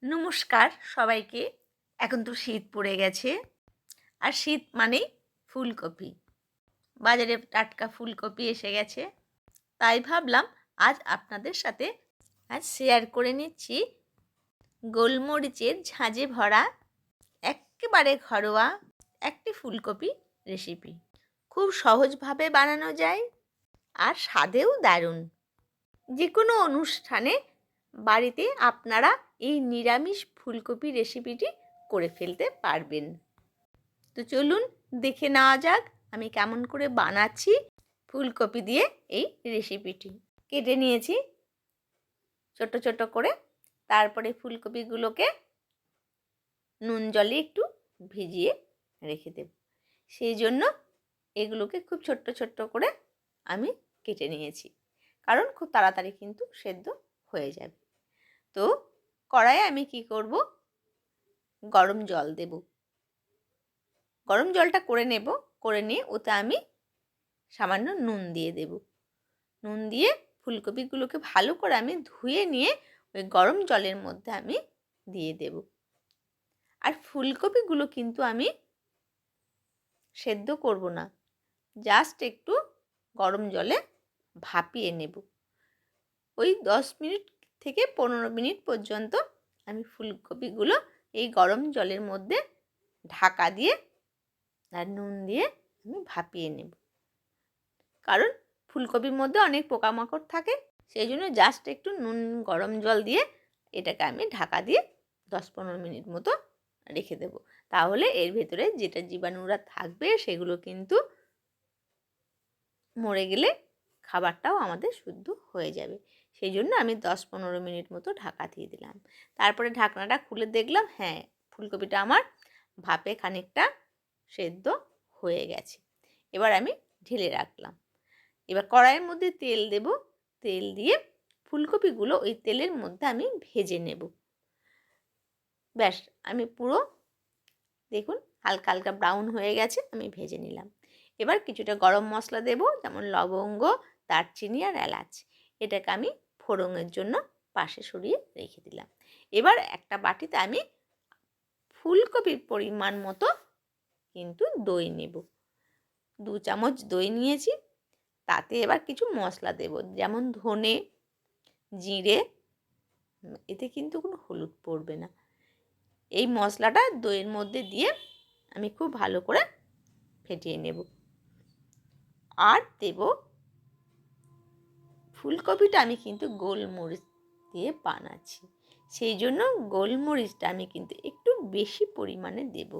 নমস্কার সবাইকে। এখন তো শীত পড়ে গেছে, আর শীত মানেই ফুলকপি। বাজারে টাটকা ফুলকপি এসে গেছে, তাই ভাবলাম আজ আপনাদের সাথে শেয়ার করে নিচ্ছি গোলমরিচের ঝাঁঝে ভরা একেবারে ঘরোয়া একটি ফুলকপি রেসিপি। খুব সহজভাবে বানানো যায় আর স্বাদেও দারুণ। যে কোনো অনুষ্ঠানে বাড়িতে আপনারা এই নিরামিষ ফুলকপি রেসিপিটি করে ফেলতে পারবেন। তো চলুন দেখে নেওয়া যাক আমি কেমন করে বানাচ্ছি ফুলকপি দিয়ে এই রেসিপিটি। কেটে নিয়েছি ছোট ছোট করে, তারপরে ফুলকপিগুলোকে নুন জলে একটু ভিজিয়ে রেখে দেব। সেই জন্য এগুলোকে খুব ছোট্ট ছোট্ট করে আমি কেটে নিয়েছি, কারণ খুব তাড়াতাড়ি কিন্তু সেদ্ধ হয়ে যাবে। তো কড়াইয়ে আমি কি করব, গরম জল দেব। গরম জলটা করে নেব, করে নিয়ে ওতে আমি সামান্য নুন দিয়ে দেব। নুন দিয়ে ফুলকপিগুলোকে ভালো করে আমি ধুয়ে নিয়ে ওই গরম জলের মধ্যে আমি দিয়ে দেব। আর ফুলকপিগুলো কিন্তু আমি সেদ্ধ করব না, জাস্ট একটু গরম জলে ভাপিয়ে নেব। ওই 10 মিনিট থেকে 15 মিনিট পর্যন্ত আমি ফুলকপিগুলো এই গরম জলের মধ্যে ঢাকা দিয়ে আর নুন দিয়ে আমি ভাপিয়ে নেব। কারণ ফুলকপির মধ্যে অনেক পোকামাকড় থাকে, সেই জন্য জাস্ট একটু নুন গরম জল দিয়ে এটাকে আমি ঢাকা দিয়ে 10-15 মিনিট মতো রেখে দেব। তাহলে এর ভেতরে যেটা জীবাণুরা থাকবে সেগুলো কিন্তু মরে গেলে খাবারটাও আমাদের শুদ্ধ হয়ে যাবে। সেই জন্য আমি 10-15 মিনিট মতো ঢাকা দিয়ে দিলাম। তারপরে ঢাকনাটা খুলে দেখলাম, হ্যাঁ, ফুলকপিটা আমার ভাপে খানিকটা সেদ্ধ হয়ে গেছে। এবার আমি ঢেলে রাখলাম। এবার কড়াইয়ের মধ্যে তেল দেব। তেল দিয়ে ফুলকপিগুলো ওই তেলের মধ্যে আমি ভেজে নেব। ব্যাস, আমি পুরো দেখুন হালকা হালকা ব্রাউন হয়ে গেছে, আমি ভেজে নিলাম। এবার কিছুটা গরম মশলা দেব, যেমন লবঙ্গ, দারচিনি আর এলাচ। এটাকে আমি ফোড়নের জন্য পাশে সরিয়ে রেখে দিলাম। এবার একটা বাটিতে আমি ফুলকপির পরিমাণ মতো কিন্তু দই নেব। 2 চামচ দই নিয়েছি। তাতে এবার কিছু মশলা দেব, যেমন ধনে, জিরে। এতে কিন্তু কোনো হলুদ পড়বে না। এই মশলাটা দইয়ের মধ্যে দিয়ে আমি খুব ভালো করে ফেটিয়ে নেব। আর দেব ফুলকপিটা আমি কিন্তু গোলমরিচ দিয়ে বানাচ্ছি, সেই জন্য গোলমরিচটা আমি কিন্তু একটু বেশি পরিমাণে দেব।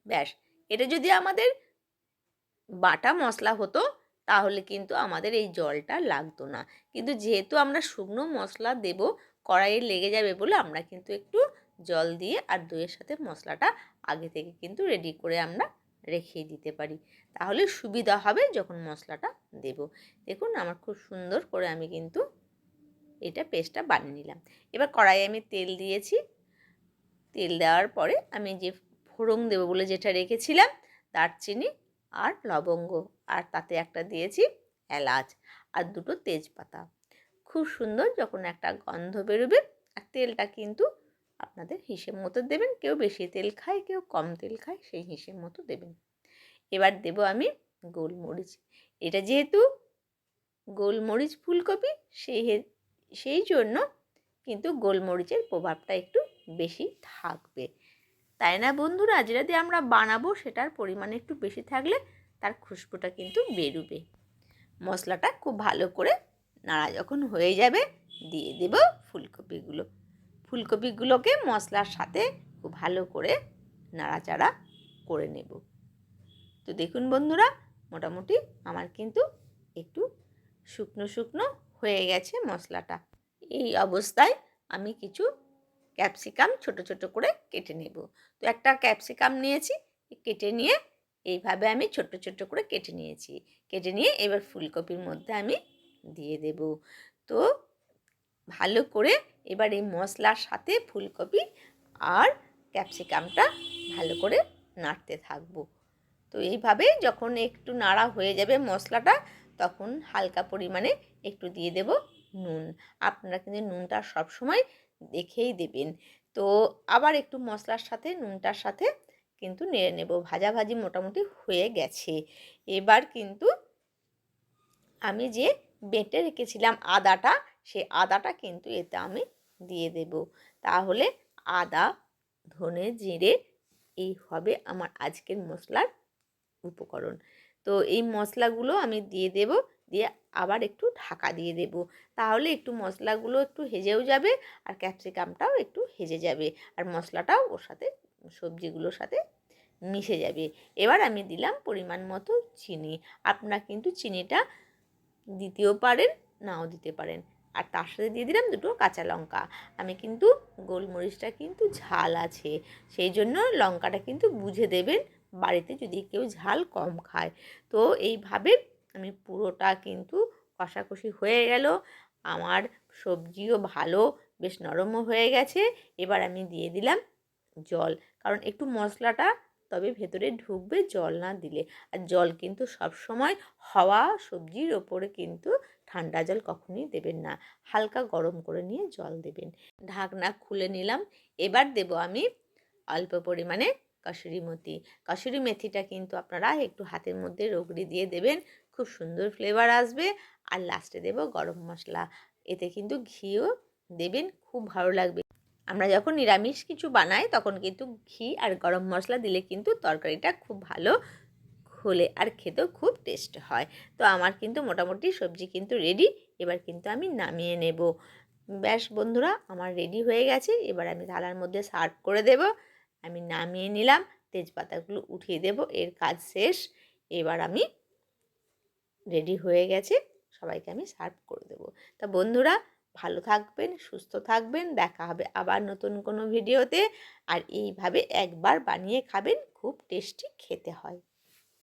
ব্যাস, এটা যদি আমাদের বাটা মশলা হতো তাহলে কিন্তু আমাদের এই জলটা লাগতো না। কিন্তু যেহেতু আমরা শুকনো মশলা দেব, কড়াইয়ে লেগে যাবে বলে আমরা কিন্তু একটু জল দিয়ে আর দইয়ের সাথে মশলাটা আগে থেকে কিন্তু রেডি করে আমরা রেখে দিতে পারি, তাহলে সুবিধা হবে যখন মশলাটা দেব। দেখুন আমার খুব সুন্দর করে আমি কিন্তু এটা পেস্টটা বানিয়ে নিলাম। এবার কড়াইয়ে আমি তেল দিয়েছি। তেল দেওয়ার পরে আমি যে ফোড়ন দেবো বলে যেটা রেখেছিলাম, দারচিনি আর লবঙ্গ, আর তাতে একটা দিয়েছি এলাচ আর 2টো তেজপাতা। খুব সুন্দর যখন একটা গন্ধ বেরোবে, আর তেলটা কিন্তু আপনাদের হিসেব মতো দেবেন। কেউ বেশি তেল খায়, কেউ কম তেল খায়, সেই হিসেব মতো দেবেন। এবার দেব আমি গোলমরিচ। এটা যেহেতু গোলমরিচ ফুলকপি, সেই জন্য কিন্তু গোলমরিচের প্রভাবটা একটু বেশি থাকবে, তাই না বন্ধুরা? যেটা দিয়ে আমরা বানাবো সেটার পরিমাণ একটু বেশি থাকলে তার খুশবুটা কিন্তু বেরোবে। মশলাটা খুব ভালো করে নাড়া যখন হয়ে যাবে, দিয়ে দেব ফুলকপিগুলো। ফুলকপিগুলোকে মশলার সাথে খুব ভালো করে নাড়াচাড়া করে নেব। তো দেখুন বন্ধুরা, মোটামুটি আমার কিন্তু একটু শুকনো শুকনো হয়ে গেছে মশলাটা। এই অবস্থায় আমি কিছু ক্যাপসিকাম ছোট ছোট করে কেটে নেব। তো একটা ক্যাপসিকাম নিয়েছি, কেটে নিয়ে এইভাবে আমি ছোট ছোট করে কেটে নিয়েছি। কেটে নিয়ে এবার ফুলকপির মধ্যে আমি দিয়ে দেব। তো ভালো করে এবার এই মশলার সাথে ফুলকপি আর ক্যাপসিকামটা ভালো করে নাড়তে থাকবো। তো এইভাবে যখন একটু নাড়া হয়ে যাবে মশলাটা, তখন হালকা পরিমাণে একটু দিয়ে দেব নুন। আপনারা কিন্তু নুনটা সবসময় দেখেই দেবেন। তো আবার একটু মশলার সাথে নুনটার সাথে কিন্তু নেড়ে নেব। ভাজাভাজি মোটামুটি হয়ে গেছে। এবার কিন্তু আমি যে বেটে রেখেছিলাম আদাটা, সেই আদাটা কিন্তু এতে আমি দিয়ে দেব। তাহলে আদা, ধনে, জিরে এই হবে আমার আজকের মশলার উপকরণ। তো এই মশলাগুলো আমি দিয়ে দেব, দিয়ে আবার একটু ঢাকা দিয়ে দেব। তাহলে একটু মশলাগুলো একটু হেজেও যাবে আর ক্যাপসিকামটাও একটু হেজে যাবে আর মশলাটাও ওর সাথে সবজিগুলোর সাথে মিশে যাবে। এবার আমি দিলাম পরিমাণ মতো চিনি। আপনারা কিন্তু চিনিটা দিতেও পারেন, নাও দিতে পারেন। আর তার সাথে দিয়ে দিলাম দুটো কাঁচা লঙ্কা। আমি কিন্তু গোলমরিচটা কিন্তু ঝাল আছে, সেই জন্য লঙ্কাটা কিন্তু বুঝে দেবেন বাড়িতে যদি কেউ ঝাল কম খায়। তো এইভাবে আমি পুরোটা কিন্তু কষাকষি হয়ে গেল। আমার সবজিও ভালো বেশ নরমও হয়ে গেছে। এবার আমি দিয়ে দিলাম জল, কারণ একটু মশলাটা তবে ভেতরে ঢুকবে জল না দিলে। আর জল কিন্তু সব সময় হাওয়া সবজির ওপরে কিন্তু ঠান্ডা জল কখনোই দেবেন না, হালকা গরম করে নিয়ে জল দেবেন। ঢাকনা খুলে নিলাম। এবার দেব আমি অল্প পরিমাণে কসুরি মেথি। কসুরি মেথিটা কিন্তু আপনারা একটু হাতের মধ্যে রগড়ি দিয়ে দেবেন, খুব সুন্দর ফ্লেভার আসবে। আর লাস্টে দেব গরম মশলা, এতে কিন্তু ঘিও দেবেন, খুব ভালো লাগবে। আমরা যখন নিরামিষ কিছু বানাই তখন কিন্তু ঘি আর গরম মশলা দিলে কিন্তু তরকারিটা খুব ভালো খোলে আর খেতেও খুব টেস্ট হয়। তো আমার কিন্তু মোটামুটি সবজি কিন্তু রেডি। এবার কিন্তু আমি নামিয়ে নেব। ব্যাস বন্ধুরা, আমার রেডি হয়ে গেছে। এবার আমি থালার মধ্যে সার্ভ করে দেব। আমি নামিয়ে নিলাম, তেজপাতাগুলো উঠিয়ে দেব, এর কাজ শেষ। এবার আমি রেডি হয়ে গেছে, সবাইকে আমি সার্ভ করে দেবো। তা বন্ধুরা, ভালো থাকবেন, সুস্থ থাকবেন, দেখা হবে আবার নতুন কোনো ভিডিওতে। আর এইভাবে একবার বানিয়ে খাবেন, খুব টেস্টি খেতে হয়।